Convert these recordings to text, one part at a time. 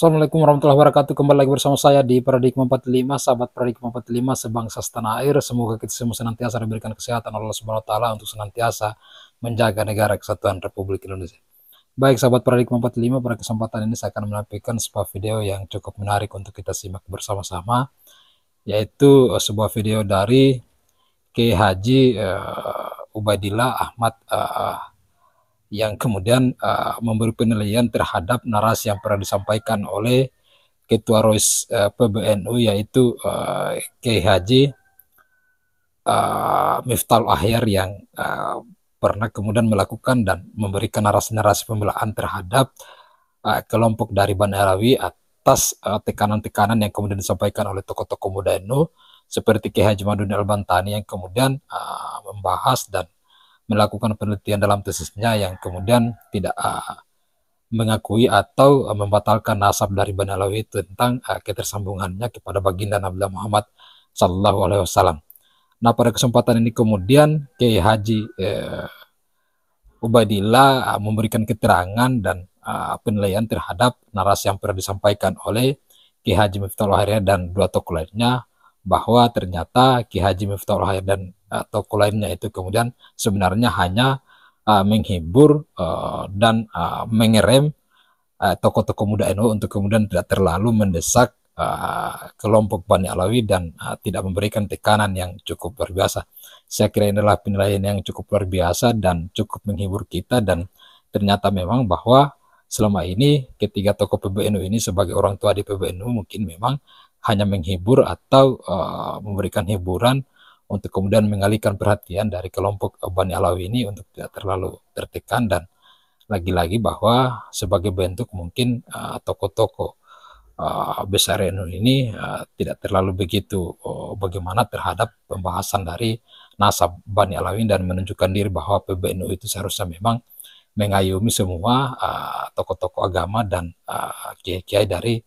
Assalamualaikum warahmatullahi wabarakatuh. Kembali lagi bersama saya di Paradigma 45, sahabat Paradigma 45 sebangsa setanah air. Semoga kita semua senantiasa diberikan kesehatan oleh Allah Subhanahu wa taala untuk senantiasa menjaga negara kesatuan Republik Indonesia. Baik sahabat Paradigma 45, pada kesempatan ini saya akan menampilkan sebuah video yang cukup menarik untuk kita simak bersama-sama, yaitu sebuah video dari Kiai Haji Ubaidillah Ahmad yang kemudian memberi penilaian terhadap narasi yang pernah disampaikan oleh Ketua Rois PBNU, yaitu Kiai Haji Miftahul Ahyar, yang pernah kemudian melakukan dan memberikan narasi-narasi pembelaan terhadap kelompok dari Bani Alawi atas tekanan-tekanan yang kemudian disampaikan oleh tokoh-tokoh muda NU seperti Kiai Haji Maduni Al-Bantani, yang kemudian membahas dan melakukan penelitian dalam tesisnya yang kemudian tidak mengakui atau membatalkan nasab dari Bani Alawi tentang ketersambungannya kepada baginda Nabi Muhammad Sallallahu Alaihi Wasallam. Nah, pada kesempatan ini kemudian Kiai Haji Ubaidillah memberikan keterangan dan penilaian terhadap narasi yang pernah disampaikan oleh Kiai Haji Miftahul Ahyar dan dua tokoh lainnya, bahwa ternyata Kiai Haji Miftahul Ahyar dan tokoh lainnya itu kemudian sebenarnya hanya menghibur dan mengerem tokoh-tokoh muda NU untuk kemudian tidak terlalu mendesak kelompok Bani Alawi dan tidak memberikan tekanan yang cukup luar biasa. Saya kira ini adalah penilaian yang cukup luar biasa dan cukup menghibur kita, dan ternyata memang bahwa selama ini ketiga tokoh PBNU ini sebagai orang tua di PBNU mungkin memang hanya menghibur atau memberikan hiburan untuk kemudian mengalihkan perhatian dari kelompok Bani Alawi ini untuk tidak terlalu tertekan, dan lagi-lagi bahwa sebagai bentuk mungkin tokoh-tokoh besar NU ini tidak terlalu begitu bagaimana terhadap pembahasan dari nasab Bani Alawi, dan menunjukkan diri bahwa PBNU itu seharusnya memang mengayomi semua tokoh-tokoh agama dan kiai-kiai dari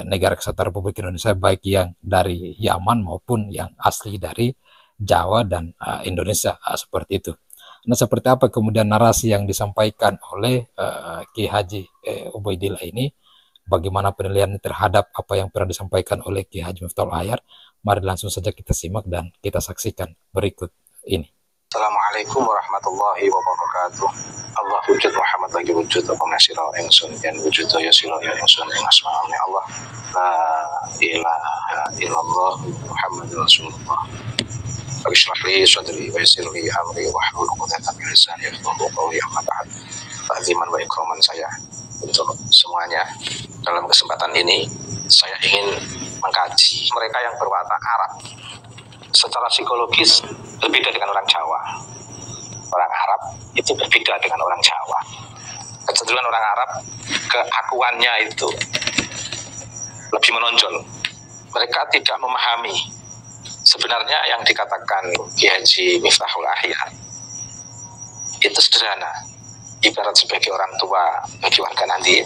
negara kesatuan Republik Indonesia, baik yang dari Yaman maupun yang asli dari Jawa dan Indonesia, seperti itu. Nah, seperti apa kemudian narasi yang disampaikan oleh Kiai Haji Ubaidillah ini? Bagaimana penilaian terhadap apa yang pernah disampaikan oleh Kiai Haji Miftahul Ahyar? Mari langsung saja kita simak dan kita saksikan berikut ini. Assalamualaikum warahmatullahi wabarakatuh. Allah wujud, Muhammad lagi wujud, apa nasira ingsun dan wujud ya sila ya ingsun ing asma'ane Allah. La ilaha illallah Muhammadur Rasulullah. Bishrah li sadri wa yassir li amri wahlul 'uqdatam min lisani yafqahu qawli. Amma ba'd. Ta'ziman wa ikraman saya untuk semuanya. Dalam kesempatan ini saya ingin mengkaji mereka yang berwatak Arab. Secara psikologis berbeda dengan orang Jawa. Orang Arab itu berbeda dengan orang Jawa. Kecenderungan orang Arab, keakuannya itu lebih menonjol. Mereka tidak memahami sebenarnya yang dikatakan Kiai Haji Miftahul Ahyar itu sederhana. Ibarat sebagai orang tua bagi warga nanti,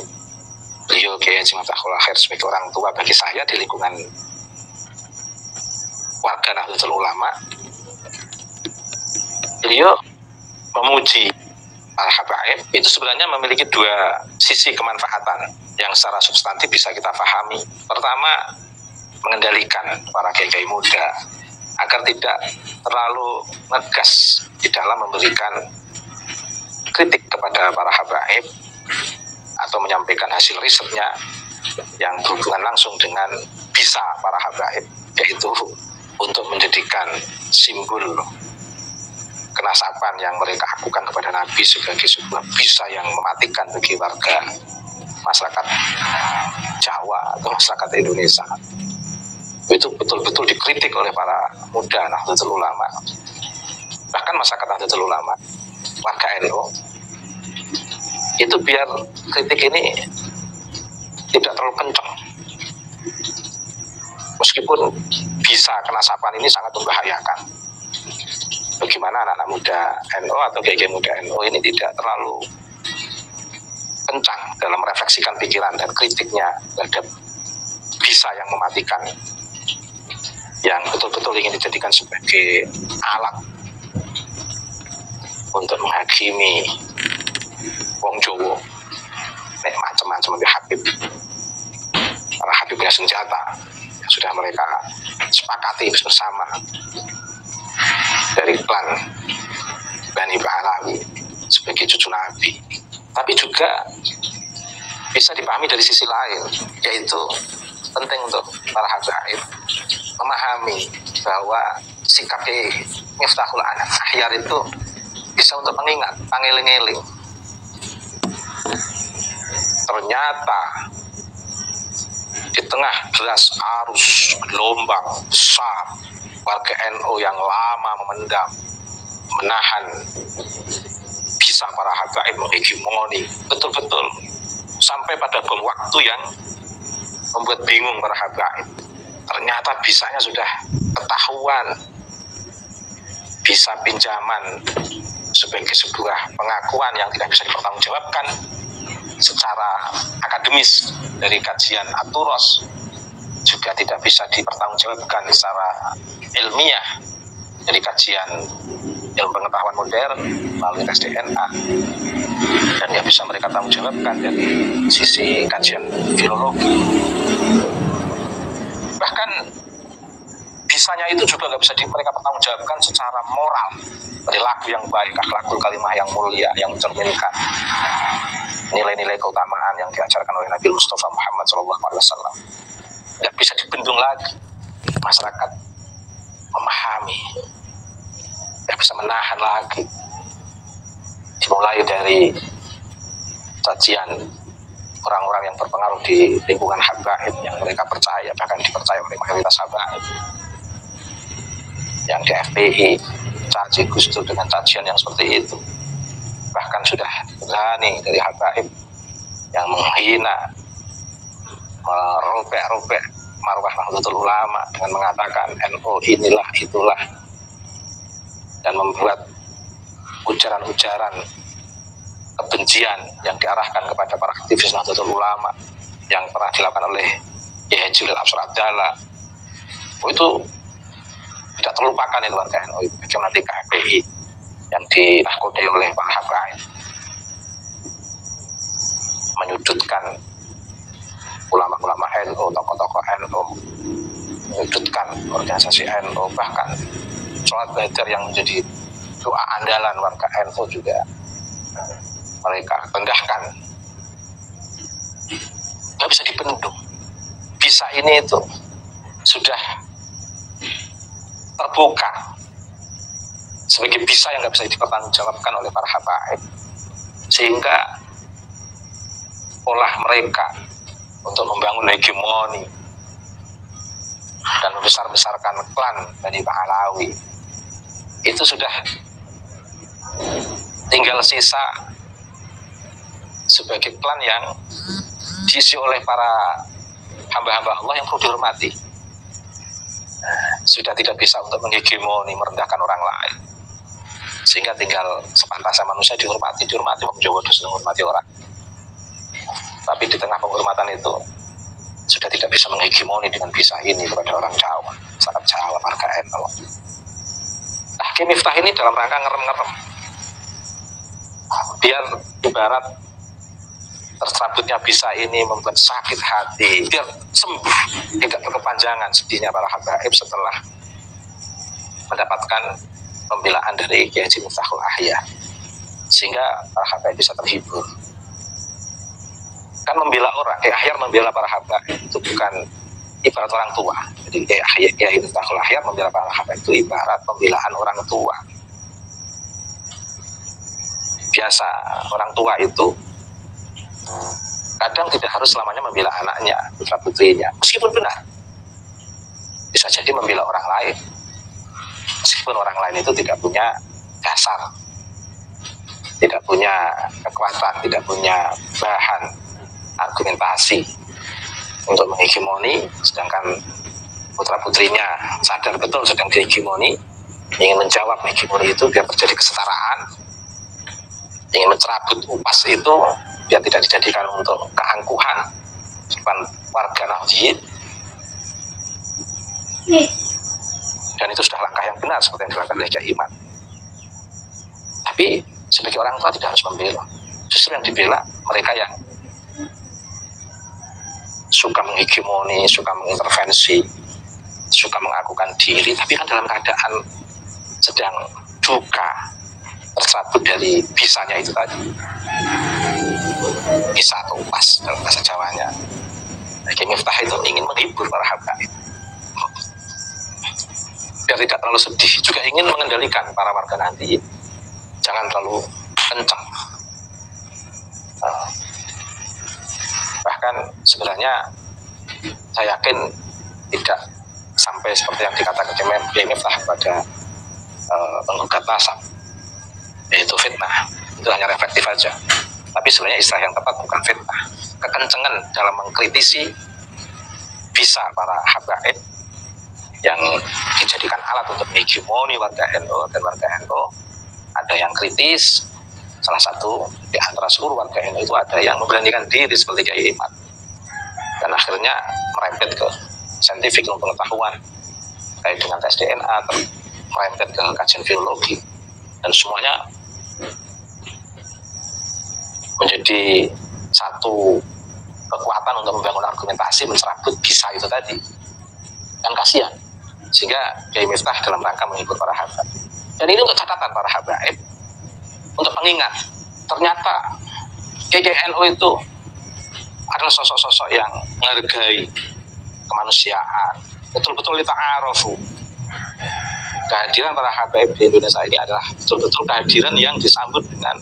beliau Kiai Haji Miftahul Ahyar sebagai orang tua bagi saya di lingkungan warga Nahdlatul Ulama. Beliau memuji para habaib itu sebenarnya memiliki dua sisi kemanfaatan yang secara substantif bisa kita pahami. Pertama, mengendalikan para kiai muda agar tidak terlalu ngegas di dalam memberikan kritik kepada para habaib atau menyampaikan hasil risetnya yang berhubungan langsung dengan bisa para habaib, yaitu untuk menjadikan simbol kenasaban yang mereka agukan kepada Nabi sebagai sebuah bisa yang mematikan bagi warga masyarakat Jawa atau masyarakat Indonesia. Itu betul-betul dikritik oleh para muda Nahdlatul Ulama. Bahkan masyarakat Nahdlatul Ulama, warga NU, itu biar kritik ini tidak terlalu kencang. Meskipun bisa kenasaban ini sangat membahayakan. Bagaimana anak-anak muda NU atau kiai muda NU ini tidak terlalu kencang dalam merefleksikan pikiran dan kritiknya terhadap bisa yang mematikan, yang betul-betul ingin dijadikan sebagai alat untuk menghakimi wong Jawa nek macam-macam lebih Habib. senjata yang sudah mereka sepakati bersama dari klan Bani Pahlawi sebagai cucu Nabi. Tapi juga bisa dipahami dari sisi lain, yaitu penting untuk para habaib memahami bahwa sikap Miftahul Akhyar itu bisa untuk mengingat, pangeling-eling. Ternyata di tengah deras arus gelombang besar warga NU yang lama memendam, menahan bisa para habaib menghegemoni betul-betul sampai pada bom waktu yang membuat bingung para habaib. Ternyata bisanya sudah ketahuan, bisa pinjaman sebagai sebuah pengakuan yang tidak bisa dipertanggungjawabkan secara akademis dari kajian Aturos, juga tidak bisa dipertanggungjawabkan secara ilmiah dari kajian ilmu pengetahuan modern melalui tes DNA, dan yang bisa mereka tanggungjawabkan dari sisi kajian filologi. Bahkan bisanya itu juga nggak bisa mereka pertanggungjawabkan secara moral, perilaku yang baik, akhlakul kalimah yang mulia, yang mencerminkan nilai-nilai keutamaan yang diajarkan oleh Nabi Mustafa Muhammad SAW. Nggak bisa dibendung lagi masyarakat memahami, nggak bisa menahan lagi. Dimulai dari cacian orang-orang yang berpengaruh di lingkungan habaib yang mereka percaya, bahkan dipercaya oleh mayoritas habaib, yang di FPI caci Gus Dur dengan cacian yang seperti itu. Bahkan sudah berani dari habaib yang menghina, merobek-robek marwah Nahdlatul Ulama dengan mengatakan NU inilah itulah, dan membuat ujaran-ujaran kebencian yang diarahkan kepada para aktivis Nahdlatul Ulama yang pernah dilakukan oleh Kiai Haji Jalil Absar Abdallah. Itu tidak terlupakan itu warga NU, bagaimana di KPI yang dinahkodai oleh para habaib menyudutkan ulama-ulama NU, tokoh-tokoh NU, menyudutkan organisasi NU, bahkan sholat belajar yang menjadi doa andalan warga NU juga mereka rendahkan. Nggak bisa dibendung. Bisa ini itu sudah terbuka sebagai bisa yang nggak bisa dipertanggungjawabkan oleh para habaib, sehingga olah mereka untuk membangun hegemoni dan membesar-besarkan klan Bani Pahlawi itu sudah tinggal sisa sebagai klan yang diisi oleh para hamba-hamba Allah yang perlu dihormati. Sudah tidak bisa untuk menghegemoni, merendahkan orang lain, sehingga tinggal sepantasnya manusia dihormati Wong Jawa itu menghormati orang. Tapi di tengah penghormatan itu sudah tidak bisa menghegemoni dengan bisa ini kepada orang Jawa, sangat Jawa, marga NU. Nah, Ki Miftah ini dalam rangka ngerem-ngerem, biar ibarat terserabutnya bisa ini membuat sakit hati, biar sembuh, tidak berkepanjangan sedihnya para habaib setelah mendapatkan pembelaan dari Kiai Haji Miftahul Akhyar, sehingga para habaib bisa terhibur. Kan membela orang, Kiai Akhyar membela para habaib itu bukan ibarat orang tua. Jadi Kiai Miftahul Akhyar membela para habaib itu ibarat pembelaan orang tua. Biasa orang tua itu kadang tidak harus selamanya membela anaknya, putra putrinya, meskipun benar. Bisa jadi membela orang lain, meskipun orang lain itu tidak punya dasar, tidak punya kekuatan, tidak punya bahan argumentasi untuk menghegemoni, sedangkan putra putrinya sadar betul sedang dihegemoni, ingin menjawab hegemoni itu biar terjadi kesetaraan, ingin mencerabut upas itu biar tidak dijadikan untuk keangkuhan depan warga Nahdliyin. Dan itu sudah langkah yang benar seperti yang dilakukan oleh Kiai Iman. Tapi sebagai orang tua tidak harus membela, justru yang dibela mereka yang suka menghegemoni, suka mengintervensi, suka mengakukan diri, tapi kan dalam keadaan sedang duka, tercabut dari bisanya itu tadi. Bisa atau pas dalam bahasa Jawanya. Ki Miftah itu ingin menghibur para habaib, biar tidak terlalu sedih, juga ingin mengendalikan para warga nanti, jangan terlalu kencang. Bahkan sebenarnya saya yakin tidak sampai seperti yang dikatakan Ki Miftah pada penggugat nasab, yaitu fitnah. Itu hanya reflektif saja. Tapi sebenarnya istilah yang tepat bukan fitnah, kekencengan dalam mengkritisi bisa para habaib yang dijadikan alat untuk hegemoni warga NU dan warga NU. Ada yang kritis, salah satu di antara seluruh warga NU itu ada yang memberanikan diri seperti Kiai Iman, dan akhirnya merembet ke saintifik ilmu pengetahuan terkait dengan tes DNA, merembet ke kajian filologi, dan semuanya menjadi satu kekuatan untuk membangun argumentasi, mencerabut bisa itu tadi. Kan kasihan. Sehingga Kiai Miftah dalam rangka menghibur para habaib. Dan ini untuk catatan para habaib, untuk pengingat, ternyata KKNU itu adalah sosok-sosok yang menghargai kemanusiaan, betul-betul lita'arofu. Kehadiran para habaib di Indonesia ini adalah betul-betul kehadiran yang disambut dengan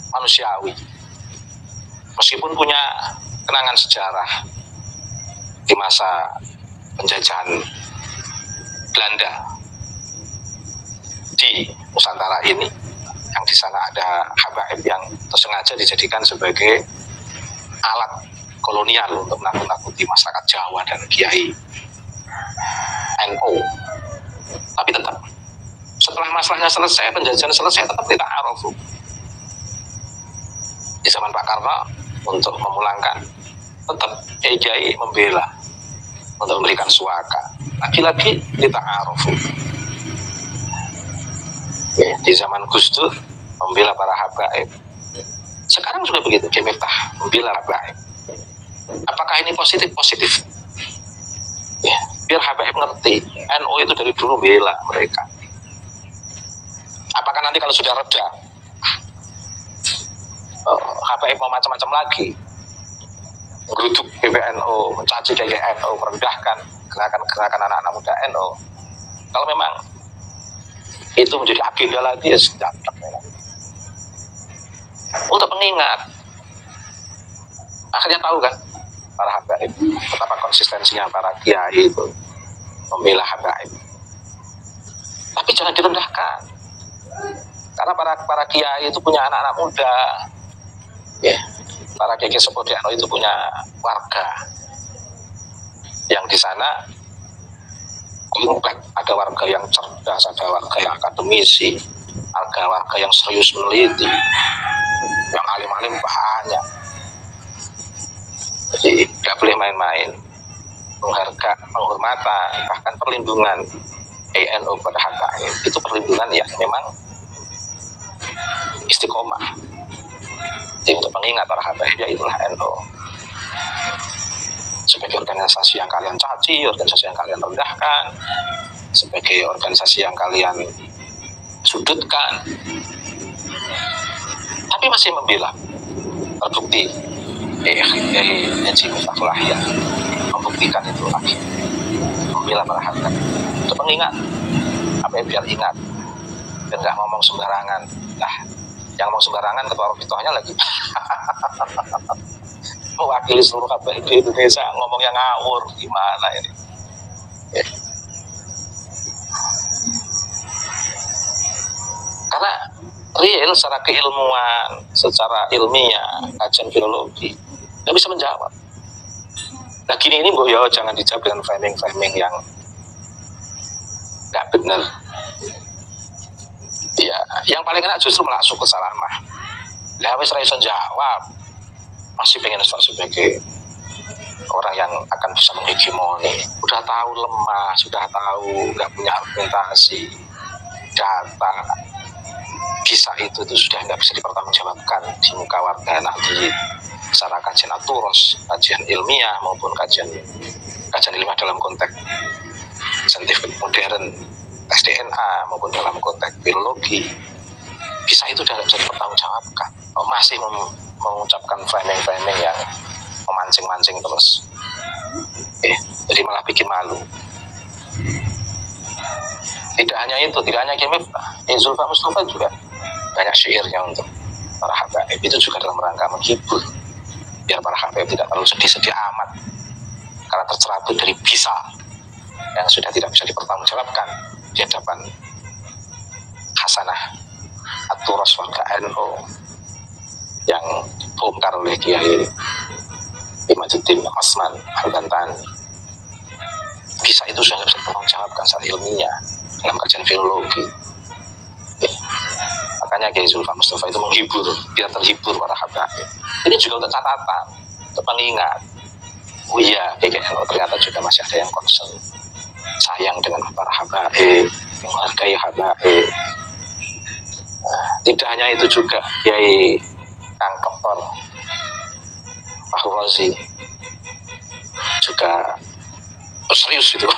manusiawi, meskipun punya kenangan sejarah di masa penjajahan Belanda di Nusantara ini, yang di sana ada habaib yang tersengaja dijadikan sebagai alat kolonial untuk menakut-nakuti masyarakat Jawa dan kiai NU. Tapi tetap setelah masalahnya selesai, penjajahan selesai, tetap kita arofu. Di zaman Pak Karno untuk memulangkan, tetap kiai membela untuk memberikan suaka. Lagi-lagi kita arofu. Di zaman Gus Dur membela para habaib. Sekarang sudah begitu, Kiai Miftah membela habaib. Apakah ini positif? Positif. Ya, biar habaib ngerti, NU itu dari dulu bela mereka. Apakah nanti kalau sudah reda, habaib mau macam-macam lagi, menggeruduk PBNU, mencaci KKNU, merendahkan gerakan-gerakan anak-anak muda NU? Kalau memang itu menjadi agenda lagi, ya sudah. Untuk pengingat, akhirnya tahu kan para habaib betapa konsistensinya para kiai itu membela habaib. Tapi jangan direndahkan, karena para kiai itu punya anak-anak muda, ya. Para kiai sepuh di NU itu punya warga yang di sana komplek, ada warga yang cerdas, ada warga yang akademisi, ada warga yang serius meneliti, yang alim-alim banyak. Jadi tidak boleh main-main, penghormatan, bahkan perlindungan NU pada habaib itu perlindungan yang memang istiqomah. Jadi untuk mengingat para habaib, ya itulah NU sebagai organisasi yang kalian caci, organisasi yang kalian rendahkan, sebagai organisasi yang kalian sudutkan, tapi masih membela. Terbukti Haji Miftahul Ahyar membuktikan itu lagi, membela para habaib untuk mengingat, apa yang biar ingat dan nggak ngomong sembarangan. Nah, yang ngomong sembarangan ketua Robiqohnya lagi mewakili seluruh habaib di Indonesia, ngomong yang ngawur, gimana ini? Ya. Karena real secara keilmuan, secara ilmiah, kajian filologi, nggak bisa menjawab. Nah gini ini Bu, ya jangan dijawab dengan framing-framing yang nggak benar. Ya, yang paling enak justru malah syukur salamah. Lah wis ra iso jawab, masih pengen sebagai orang yang akan bisa menghegemoni. Udah tahu lemah, sudah tahu nggak punya argumentasi, data, kisah itu sudah nggak bisa dipertanggungjawabkan di muka warga nanti. secara kajian aturos, kajian ilmiah maupun kajian ilmiah dalam konteks saintifik modern, tes DNA maupun dalam konteks biologi, bisa itu tidak bisa dipertanggungjawabkan. Masih mengucapkan framing-framing yang memancing-mancing terus. Jadi malah bikin malu. Tidak hanya itu, tidak hanya Kiai Miftah, Zulfa Mustafa juga banyak syairnya untuk para habaib. Itu juga dalam rangka menghibur, biar para habaib tidak terlalu sedih-sedih amat karena tercerabut dari bisa yang sudah tidak bisa dipertanggungjawabkan di hadapan Hasanah Aturos warga NU yang dibongkar oleh Kiai Imaduddin Osman Al-Bantani. Bisa itu sudah bisa dipertanggungjawabkan secara ilmiah dalam kajian filologi. Makanya Kiai Zulfa Mustafa itu menghibur, biar terhibur para habaib. Ini juga untuk catatan, untuk pengingat. Oh iya, PKNU ternyata juga masih ada yang concern, sayang dengan para habaib, menghargai habaib. Tidak hanya itu juga, Kiai Kang Kepor Fahru Razi juga serius itu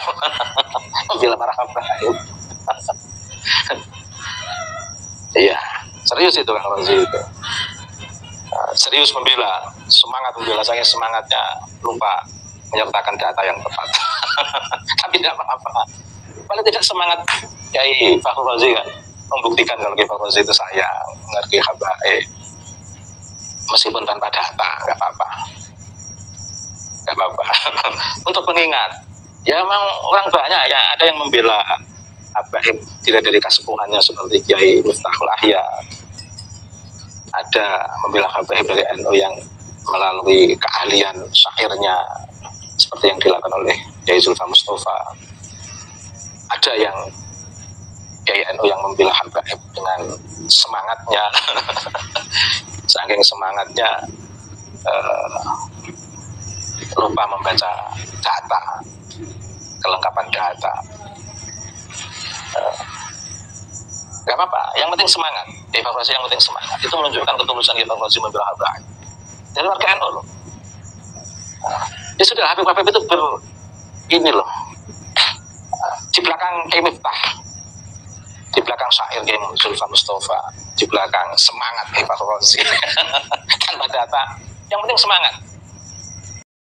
membela para habaib. Iya, serius itu Kang Razi itu. Serius membela, semangat membela. Saya semangatnya lupa menyertakan data yang tepat. Tapi tidak apa-apa. Paling tidak semangat Kiai Fahru Razi kan membuktikan kalau Kiai Fahru Razi itu sayang, menghargai habaib. Meskipun tanpa data, nggak apa-apa. Nggak apa-apa. Untuk pengingat, ya memang orang banyak ya, ada yang membela habaib tidak dari kesepuhannya seperti Kiai Miftahul Ahya, ada membela habaib dari NU yang melalui keahlian syairnya seperti yang dilakukan oleh Kiai Zulfa Mustafa, ada yang Kiai NU yang membela habaib dengan semangatnya saking semangatnya lupa membaca data, kelengkapan data. Gak apa-apa, yang penting semangat. Evaluasi yang penting semangat. Itu menunjukkan ketulusan evaluasi membela habaib. Dari warga NU loh. Ya sudah, Habib-Habib itu ini loh, di belakang Kiai Miftah, di belakang syair Kiai Zulfa Mustafa, di belakang semangat evaluasi tanpa data, yang penting semangat.